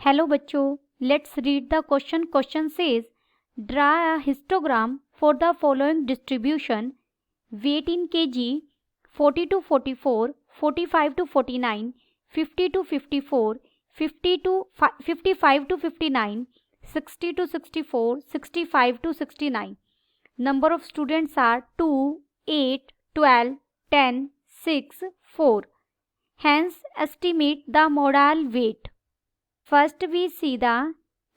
Hello बच्चों, let's read the question. Question says draw a histogram for the following distribution. Weight in kg 40 to 44, 45 to 49, 50 to 54, 50 to 55 to 59, 60 to 64, 65 to 69. Number of students are 2, 8, 12, 10, 6, 4. Hence estimate the modal weight. First we see the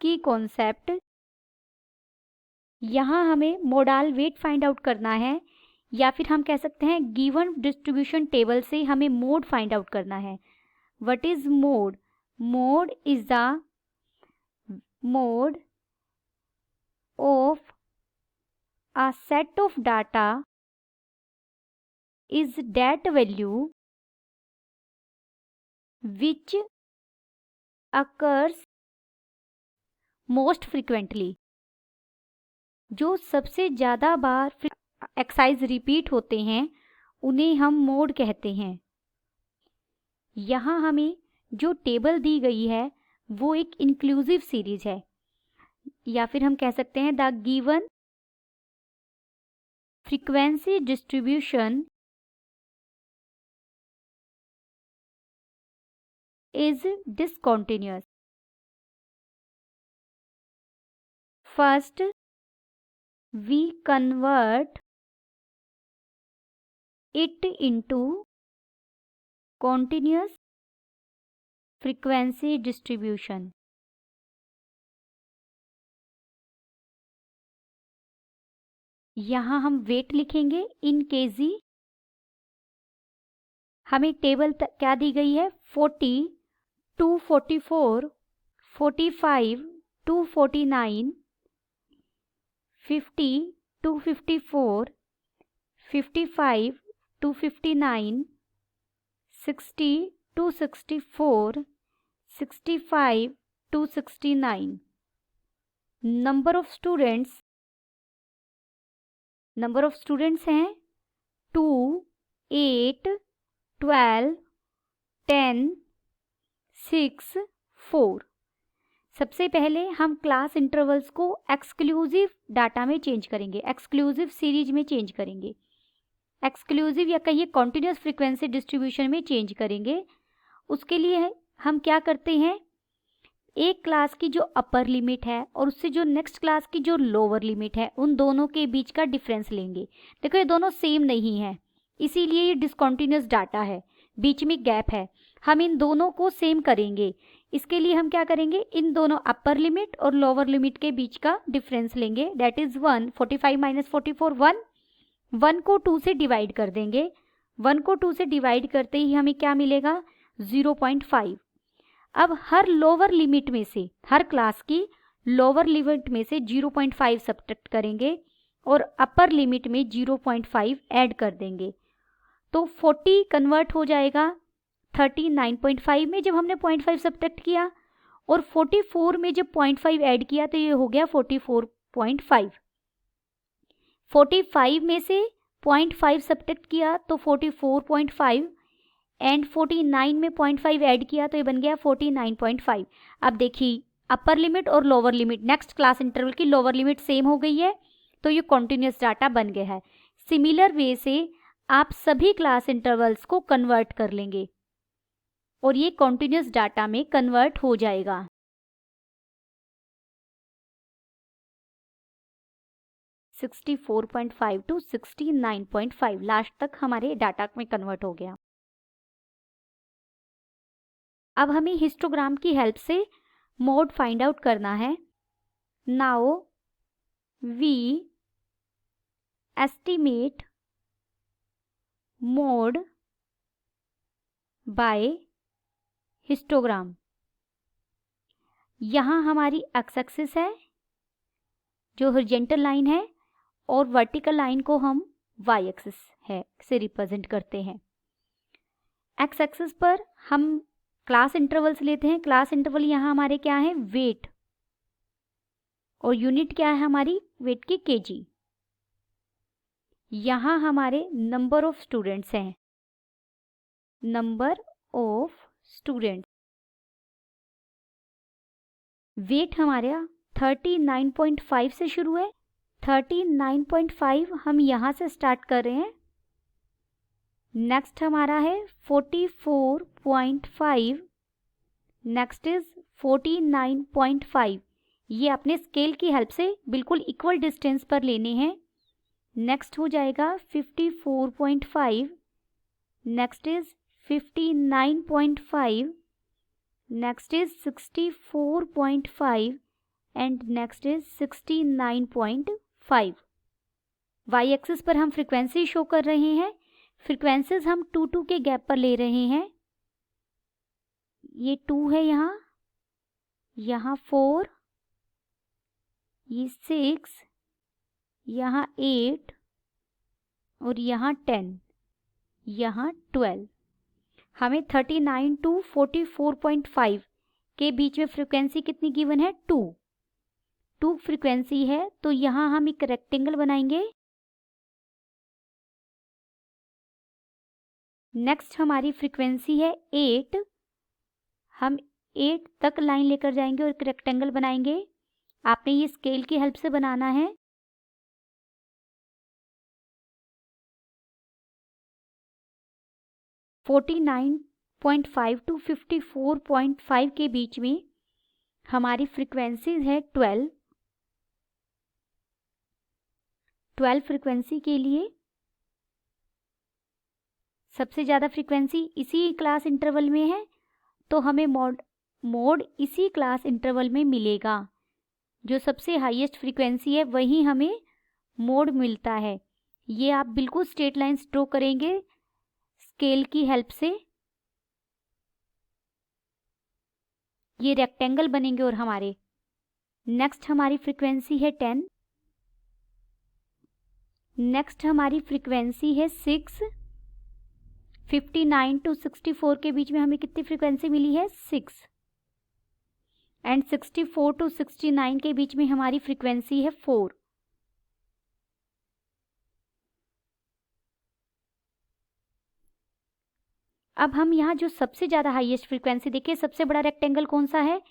key concept. यहाँ हमें modal weight find out करना है, या फिर हम कह सकते हैं गिवन डिस्ट्रीब्यूशन टेबल से हमें मोड फाइंड आउट करना है. What is mode? Mode is the mode of a set of data is that value which occurs most frequently. जो सबसे ज़्यादा बार एक्सरसाइज रिपीट होते हैं उन्हें हम मोड कहते हैं. यहाँ हमें जो टेबल दी गई है वो एक इंक्लूसिव सीरीज है, या फिर हम कह सकते हैं the given frequency distribution is discontinuous. First, we convert it into continuous frequency distribution. यहाँ हम वेट लिखेंगे इन केजी. हमें टेबल क्या दी गई है? 40 to 44, 45 to 49, 50 to 54, 55 to 59, 60 to 64, 65 to 69. Number of students हैं 2, 8, 12, 10, 6, 4. सबसे पहले हम क्लास इंटरवल्स को एक्सक्लूसिव डाटा में चेंज करेंगे, एक्सक्लूसिव सीरीज में चेंज करेंगे, एक्सक्लूसिव या कहिए कॉन्टिन्यूस फ्रीक्वेंसी डिस्ट्रीब्यूशन में चेंज करेंगे. उसके लिए हम क्या करते हैं, एक क्लास की जो अपर लिमिट है और उससे जो नेक्स्ट क्लास की जो लोअर लिमिट है उन दोनों के बीच का डिफरेंस लेंगे. देखो ये दोनों सेम नहीं है, इसीलिए ये डिसकॉन्टिन्यूस डाटा है, बीच में गैप है. हम इन दोनों को सेम करेंगे. इसके लिए हम क्या करेंगे, इन दोनों अपर लिमिट और लोअर लिमिट के बीच का डिफरेंस लेंगे. That is 1. 45 माइनस 44 1. 1 को 2 से डिवाइड कर देंगे. 1 को 2 से डिवाइड करते ही हमें क्या मिलेगा? 0.5. अब हर लोअर लिमिट में से, हर क्लास की लोअर लिमिट में से 0.5 सब्ट्रैक्ट करेंगे और अपर लिमिट में 0.5 ऐड कर देंगे. तो 40 कन्वर्ट हो जाएगा 39.5 में जब हमने 0.5 सब्ट्रैक्ट किया, और 44 में जब 0.5 ऐड किया तो ये हो गया 44.5. 45 में से 0.5 सब्ट्रैक्ट किया तो 44.5, एंड 49 में 0.5 ऐड किया तो ये बन गया 49.5. अब देखिए अपर लिमिट और lower limit, next class interval की लोअर लिमिट सेम हो गई है, तो ये कॉन्टिन्यूस डाटा बन गया है. सिमिलर वे से आप सभी क्लास इंटरवल्स को कन्वर्ट कर लेंगे और ये कॉन्टिन्यूस डाटा में कन्वर्ट हो जाएगा. - 64.5 to 69.5 लास्ट तक हमारे डाटा में कन्वर्ट हो गया. अब हमें हिस्टोग्राम की हेल्प से मोड फाइंड आउट करना है. Now we estimate mode by histogram. यहाँ हमारी एक्स एक्सिस है जो हॉरिजॉन्टल लाइन है, और वर्टिकल लाइन को हम वाई एक्सिस है से रिप्रेजेंट करते हैं. एक्स एक्सिस पर हम क्लास इंटरवल्स लेते हैं. क्लास इंटरवल यहाँ हमारे क्या है? वेट, और यूनिट क्या है हमारी वेट की? केजी. यहाँ हमारे नंबर ऑफ स्टूडेंट्स हैं, नंबर ऑफ स्टूडेंट्स. वेट हमारा 39.5 से शुरू है, 39.5 हम यहाँ से स्टार्ट कर रहे हैं। नेक्स्ट हमारा है 44.5, नेक्स्ट इज 49.5। ये अपने स्केल की हेल्प से बिल्कुल इक्वल डिस्टेंस पर लेने हैं। नेक्स्ट हो जाएगा 54.5, next is 59.5, next is 64.5 and next is 69.5। Y axis पर हम फ्रीक्वेंसी शो कर रहे हैं। फ्रीक्वेंसीज हम 2-2 के गैप पर ले रहे हैं। ये 2 है यहाँ 4, ये 6, यहाँ 8 और यहाँ 10, यहाँ 12। हमें 39 to 44.5 के बीच में फ्रीक्वेंसी कितनी गिवन है? 2 फ्रीक्वेंसी है, तो यहाँ हम एक रेक्टेंगल बनाएंगे। नेक्स्ट हमारी फ्रीक्वेंसी है 8, हम 8 तक लाइन लेकर जाएंगे और एक रेक्टेंगल बनाएंगे। आपने ये स्केल की हेल्प से बनाना है। (49.5 to 54.5 के बीच में हमारी फ्रीक्वेंसीज है 12 फ्रीक्वेंसी के लिए सबसे ज़्यादा फ्रीक्वेंसी इसी क्लास इंटरवल में है, तो हमें मोड इसी क्लास इंटरवल में मिलेगा। जो सबसे हाईएस्ट फ्रीक्वेंसी है वही हमें मोड मिलता है। ये आप बिल्कुल स्ट्रेट लाइंस ड्रॉ करेंगे स्केल की हेल्प से। ये रेक्टेंगल बनेंगे और हमारे नेक्स्ट हमारी फ्रीक्वेंसी है 10, नेक्स्ट हमारी फ्रीक्वेंसी है 6। 59 to 64 के बीच में हमें कितनी फ्रीक्वेंसी मिली है? 6 एंड 64 to 69 के बीच में हमारी फ्रीक्वेंसी है 4। अब हम यहाँ जो सबसे ज़्यादा हाईएस्ट फ्रीक्वेंसी देखिए, सबसे बड़ा रेक्टेंगल कौन सा है?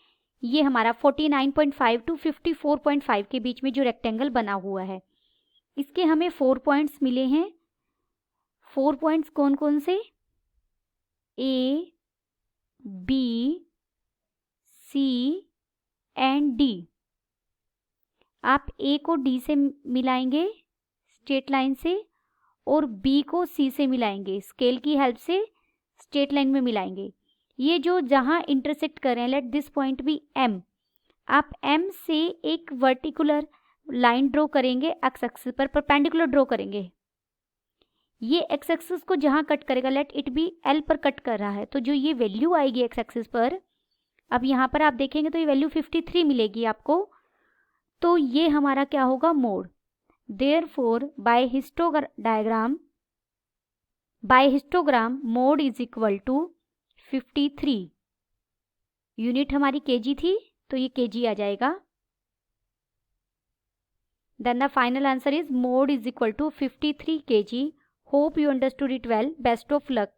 ये हमारा 49.5 to 54.5 के बीच में जो रेक्टेंगल बना हुआ है, इसके हमें 4 पॉइंट्स मिले हैं। 4 पॉइंट्स कौन कौन से? A, B, C and D। आप A को D से मिलाएंगे स्ट्रेट लाइन से और B को C से मिलाएंगे, स्केल की हेल्प से स्ट्रेट लाइन में मिलाएंगे। ये जो जहां इंटरसेक्ट कर रहे हैं, let this point be M। आप M से एक वर्टिकुलर लाइन ड्रॉ करेंगे, एक्स एक्सिस पर परपेंडिकुलर ड्रॉ करेंगे। ये एक्स एक्सिस को जहां कट करेगा, लेट इट बी L पर कट कर रहा है, तो जो ये वैल्यू आएगी एक्स एक्सिस पर, अब यहाँ पर आप देखेंगे तो ये वैल्यू 53 मिलेगी आपको। तो ये हमारा क्या होगा? Mode. Therefore by histogram mode is equal to 53। Unit हमारी केजी थी, तो ये केजी आ जाएगा। Then the final answer is mode is equal to 53 kg। Hope you understood it well. Best of luck.